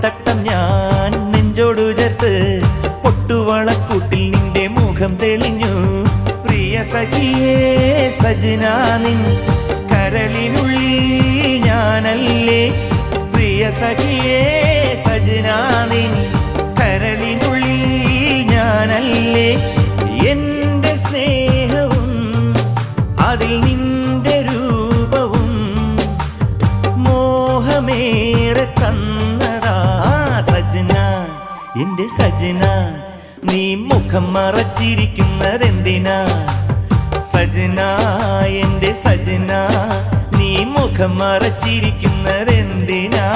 തട്ടം ഞാൻ നെഞ്ചോടു ചേർത്ത് പൊട്ടുവളക്കൂട്ടിൽ നിന്റെ മുഖം തെളിഞ്ഞു. പ്രിയ സഖിയേ സജനാ നിൻ കരളിനുള്ളിൽ ഞാനല്ലേ. പ്രിയ സഖിയേ സജനാ നിൻ കരളിനുള്ളിൽ ഞാനല്ലേ. എന്റെ സ്നേഹവും അതിൽ നിന്റെ രൂപവും മോഹമേറെ തന്നതാ സജന. എന്റെ സജന നീ മുഖം മറച്ചിരിക്കുന്നതെന്തിനാ സജന. എന്റെ സജന നീ മുഖം മറച്ചിരിക്കുന്നതെന്തിനാ.